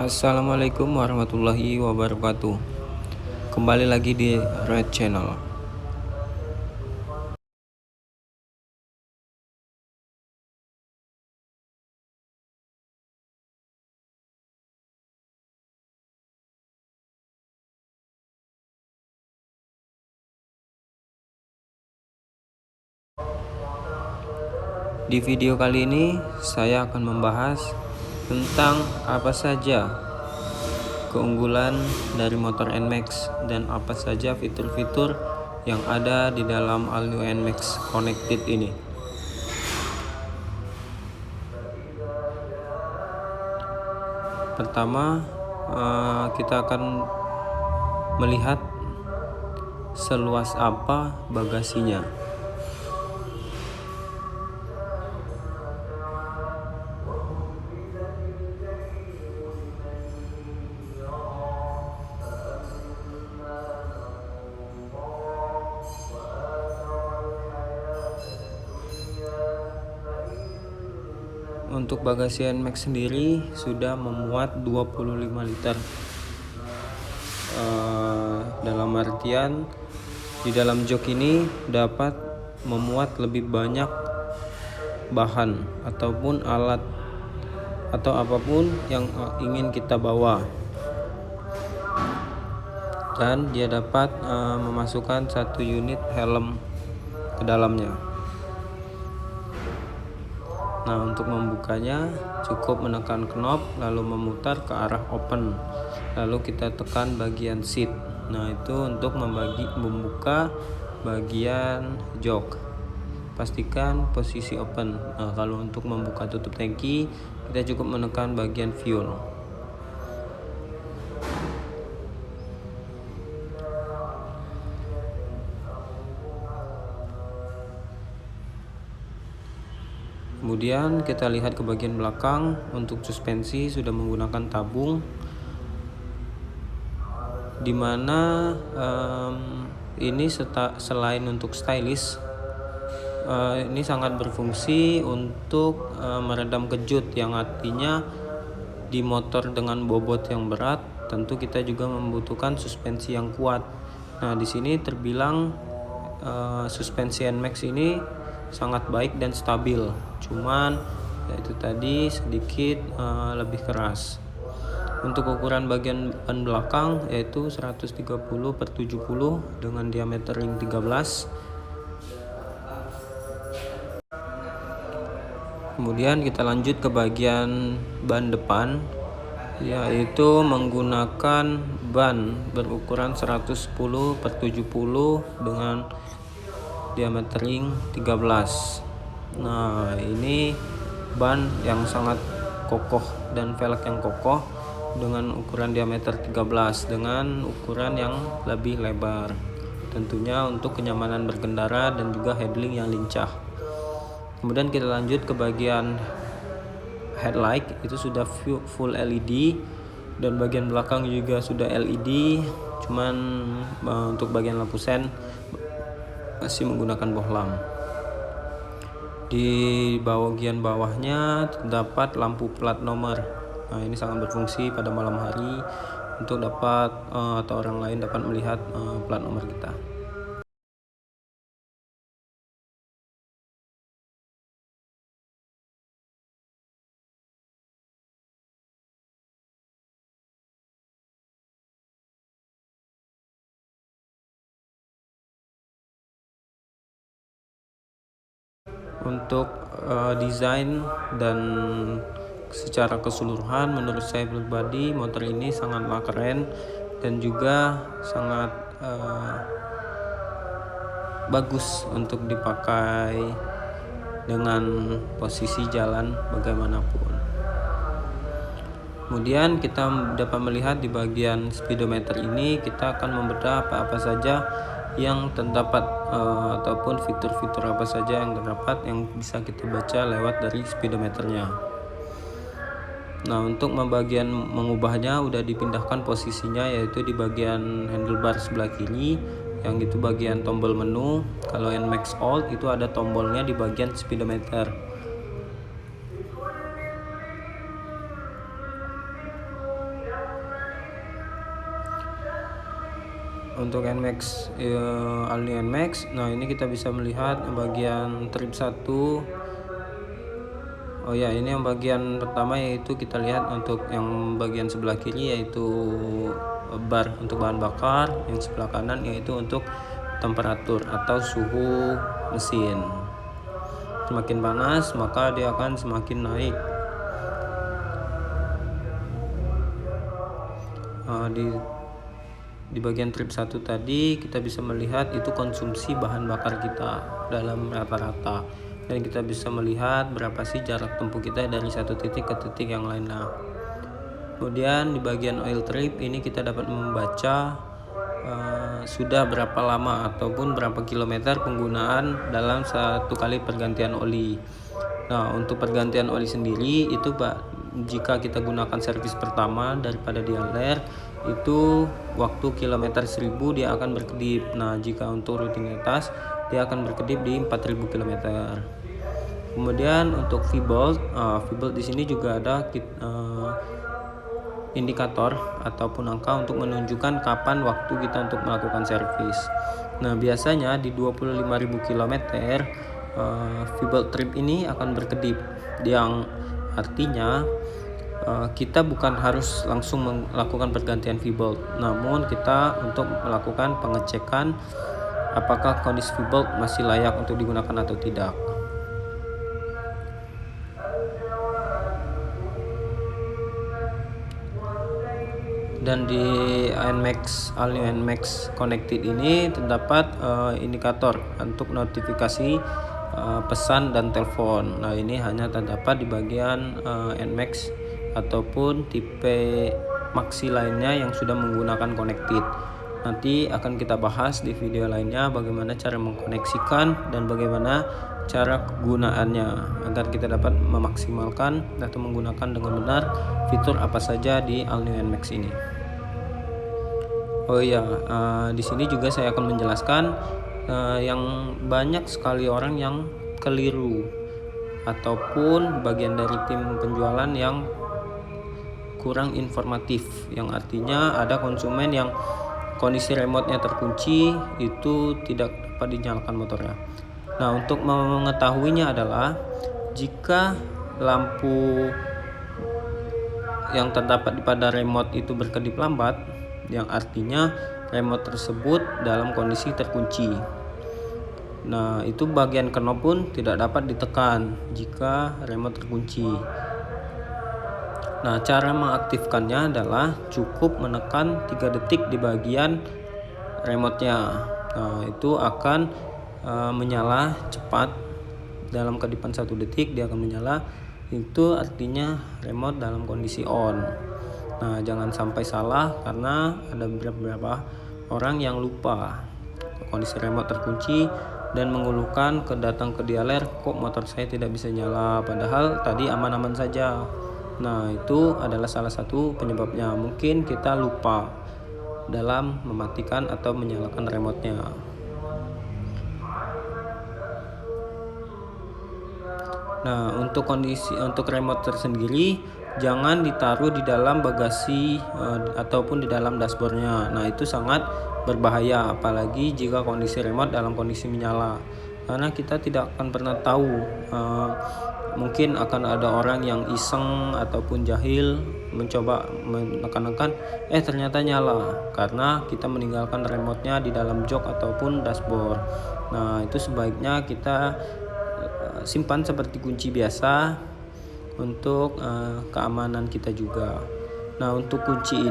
Assalamualaikum warahmatullahi wabarakatuh. Kembali lagi di Red Channel. Di video kali ini saya akan membahas tentang apa saja keunggulan dari motor NMAX dan apa saja fitur-fitur yang ada di dalam All New NMAX Connected ini. Pertama, kita akan melihat seluas apa bagasinya. Untuk bagasi NMAX sendiri sudah memuat 25 liter. Dalam artian di dalam jok ini dapat memuat lebih banyak bahan ataupun alat atau apapun yang ingin kita bawa, dan dia dapat memasukkan 1 unit helm ke dalamnya. Nah, untuk membukanya cukup menekan knob lalu memutar ke arah open, lalu kita tekan bagian seat. Nah, itu untuk membuka bagian jok. Pastikan posisi open. Nah, kalau untuk membuka tutup tangki kita cukup menekan bagian fuel. Kemudian kita lihat ke bagian belakang. Untuk suspensi sudah menggunakan tabung, dimana ini selain untuk stylish, ini sangat berfungsi untuk meredam kejut, yang artinya di motor dengan bobot yang berat tentu kita juga membutuhkan suspensi yang kuat. Nah, di sini terbilang suspensi NMAX ini sangat baik dan stabil, cuman yaitu tadi sedikit lebih keras. Untuk ukuran bagian ban belakang yaitu 130/70 dengan diameter ring 13. Kemudian kita lanjut ke bagian ban depan, yaitu menggunakan ban berukuran 110/70 dengan diameter ring 13. Nah, ini ban yang sangat kokoh dan velg yang kokoh dengan ukuran diameter 13 dengan ukuran yang lebih lebar, tentunya untuk kenyamanan berkendara dan juga handling yang lincah. Kemudian kita lanjut ke bagian headlight, itu sudah full LED, dan bagian belakang juga sudah LED, cuman untuk bagian lampu sen masih menggunakan bohlam. Di bagian bawahnya terdapat lampu plat nomor. Nah, ini sangat berfungsi pada malam hari untuk dapat atau orang lain dapat melihat plat nomor kita. Untuk desain dan secara keseluruhan menurut saya pribadi motor ini sangatlah keren dan juga sangat bagus untuk dipakai dengan posisi jalan bagaimanapun. Kemudian kita dapat melihat di bagian speedometer ini kita akan membedah apa-apa saja yang terdapat ataupun fitur-fitur apa saja yang terdapat yang bisa kita baca lewat dari speedometernya. Nah, untuk bagian mengubahnya udah dipindahkan posisinya, yaitu di bagian handlebar sebelah kiri, yang itu bagian tombol menu. Kalau NMAX Old itu ada tombolnya di bagian speedometer. untuk NMAX, all new NMAX. Nah, ini kita bisa melihat bagian trip 1. Oh ya, ini yang bagian pertama, yaitu kita lihat untuk yang bagian sebelah kiri yaitu bar untuk bahan bakar, yang sebelah kanan yaitu untuk temperatur atau suhu mesin. Semakin panas maka dia akan semakin naik. Di bagian trip 1 tadi kita bisa melihat itu konsumsi bahan bakar kita dalam rata-rata, dan kita bisa melihat berapa sih jarak tempuh kita dari satu titik ke titik yang lainnya. Kemudian di bagian oil trip ini kita dapat membaca sudah berapa lama ataupun berapa kilometer penggunaan dalam satu kali pergantian oli. Nah, untuk pergantian oli sendiri itu jika kita gunakan servis pertama daripada dialer, itu waktu kilometer 1000 dia akan berkedip. Nah, jika untuk rutinitas dia akan berkedip di 4000 km. Kemudian untuk V-bolt di sini juga ada indikator ataupun angka untuk menunjukkan kapan waktu kita untuk melakukan servis. Nah, biasanya di 25.000 km V-bolt trip ini akan berkedip, yang artinya kita bukan harus langsung melakukan pergantian V-bolt, namun kita untuk melakukan pengecekan apakah kondisi V-bolt masih layak untuk digunakan atau tidak. Dan di NMAX, all new NMAX Connected ini terdapat indikator untuk notifikasi pesan dan telepon. Nah, ini hanya terdapat di bagian NMAX ataupun tipe Maxi lainnya yang sudah menggunakan Connected. Nanti akan kita bahas di video lainnya bagaimana cara mengkoneksikan dan bagaimana cara kegunaannya agar kita dapat memaksimalkan atau menggunakan dengan benar fitur apa saja di all new NMAX ini. Oh iya, di sini juga saya akan menjelaskan yang banyak sekali orang yang keliru ataupun bagian dari tim penjualan yang kurang informatif, yang artinya ada konsumen yang kondisi remote-nya terkunci, itu tidak dapat dinyalakan motornya. Nah, untuk mengetahuinya adalah jika lampu yang terdapat pada remote itu berkedip lambat, yang artinya remote tersebut dalam kondisi terkunci. Nah, itu bagian knob pun tidak dapat ditekan jika remote terkunci. Nah, cara mengaktifkannya adalah cukup menekan 3 detik di bagian remote-nya. Nah, itu akan menyala cepat. Dalam kedipan 1 detik dia akan menyala. Itu artinya remote dalam kondisi on. Nah, jangan sampai salah karena ada beberapa orang yang lupa kondisi remote terkunci dan mengeluhkan datang ke dialer, kok motor saya tidak bisa nyala padahal tadi aman-aman saja. Nah, itu adalah salah satu penyebabnya. Mungkin kita lupa dalam mematikan atau menyalakan remote-nya. Nah, untuk remote tersendiri jangan ditaruh di dalam bagasi ataupun di dalam dashboardnya. Nah, itu sangat berbahaya apalagi jika kondisi remote dalam kondisi menyala, karena kita tidak akan pernah tahu, mungkin akan ada orang yang iseng ataupun jahil mencoba menekan-nekan, ternyata nyala karena kita meninggalkan remote-nya di dalam jok ataupun dashboard. Nah, itu sebaiknya kita simpan seperti kunci biasa untuk keamanan kita juga. Nah, untuk kunci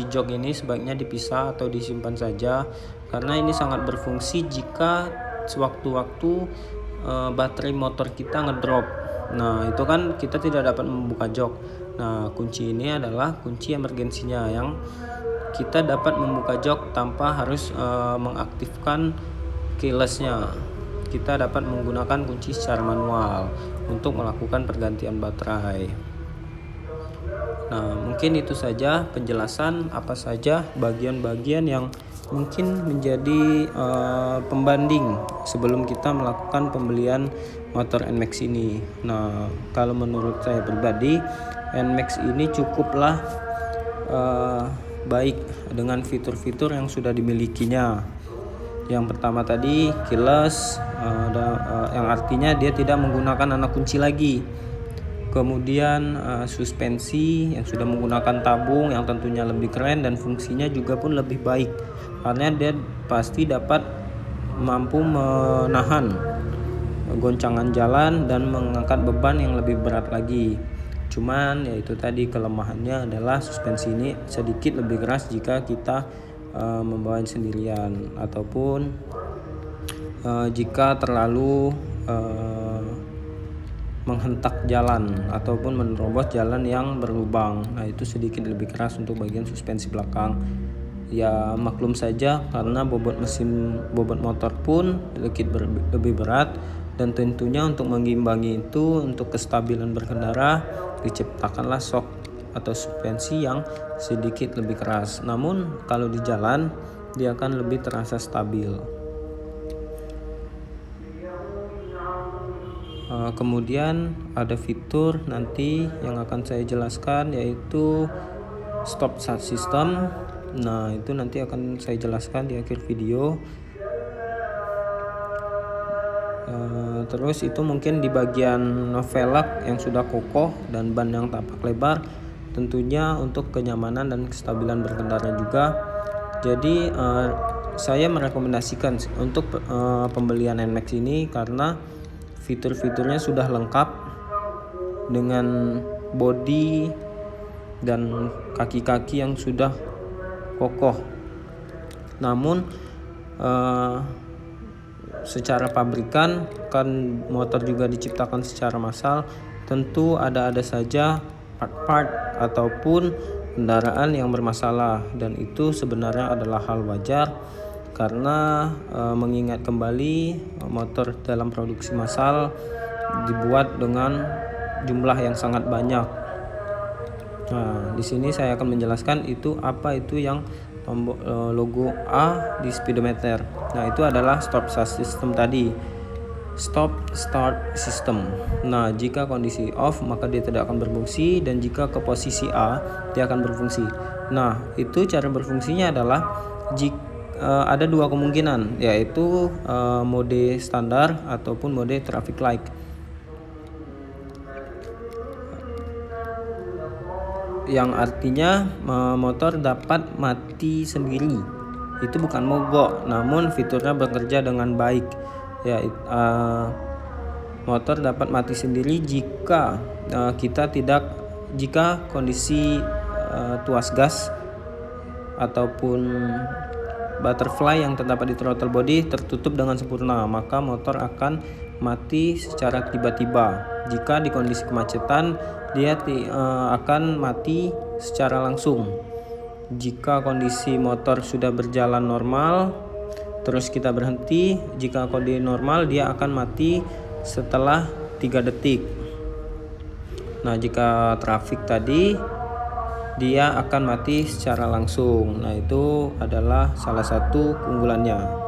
jok ini sebaiknya dipisah atau disimpan saja, karena ini sangat berfungsi jika sewaktu-waktu baterai motor kita ngedrop. Nah, itu kan kita tidak dapat membuka jok. Nah, kunci ini adalah kunci emergensinya, yang kita dapat membuka jok tanpa harus mengaktifkan keyless-nya. Kita dapat menggunakan kunci secara manual untuk melakukan pergantian baterai. Nah, mungkin itu saja penjelasan apa saja bagian-bagian yang mungkin menjadi pembanding sebelum kita melakukan pembelian motor NMAX ini. Nah, kalau menurut saya pribadi, NMAX ini cukuplah baik dengan fitur-fitur yang sudah dimilikinya. Yang pertama tadi keyless, yang artinya dia tidak menggunakan anak kunci lagi. Kemudian suspensi yang sudah menggunakan tabung yang tentunya lebih keren dan fungsinya juga pun lebih baik karena dia pasti dapat mampu menahan goncangan jalan dan mengangkat beban yang lebih berat lagi. Cuman yaitu tadi kelemahannya adalah suspensi ini sedikit lebih keras jika kita membawa sendirian ataupun jika terlalu menghentak jalan ataupun menerobos jalan yang berlubang. Nah, itu sedikit lebih keras untuk bagian suspensi belakang. Ya maklum saja karena bobot motor pun lebih berat dan tentunya untuk mengimbangi itu untuk kestabilan berkendara diciptakanlah shock atau suspensi yang sedikit lebih keras. Namun kalau di jalan dia akan lebih terasa stabil. Kemudian ada fitur nanti yang akan saya jelaskan yaitu stop start system. Nah, itu nanti akan saya jelaskan di akhir video. Terus itu mungkin di bagian velg yang sudah kokoh dan ban yang tapak lebar, tentunya untuk kenyamanan dan kestabilan berkendara juga. Jadi saya merekomendasikan untuk pembelian NMAX ini karena fitur-fiturnya sudah lengkap dengan bodi dan kaki-kaki yang sudah kokoh. Namun secara pabrikan kan motor juga diciptakan secara massal, tentu ada saja part-part ataupun kendaraan yang bermasalah, dan itu sebenarnya adalah hal wajar karena mengingat kembali motor dalam produksi massal dibuat dengan jumlah yang sangat banyak. Nah, di sini saya akan menjelaskan apa itu yang logo A di speedometer. Nah, itu adalah stop start system tadi. Stop start system. Nah, jika kondisi off maka dia tidak akan berfungsi, dan jika ke posisi A dia akan berfungsi. Nah, itu cara berfungsinya adalah ada dua kemungkinan, yaitu mode standar ataupun mode traffic light. Yang artinya motor dapat mati sendiri. Itu bukan mogok, namun fiturnya bekerja dengan baik. Ya, motor dapat mati sendiri jika jika kondisi tuas gas ataupun butterfly yang terdapat di throttle body tertutup dengan sempurna, maka motor akan mati secara tiba-tiba. Jika di kondisi kemacetan, dia akan mati secara langsung. Jika kondisi motor sudah berjalan normal, terus kita berhenti, jika kondisi normal dia akan mati setelah 3 detik. Nah, jika trafik tadi dia akan mati secara langsung. Nah, itu adalah salah satu keunggulannya.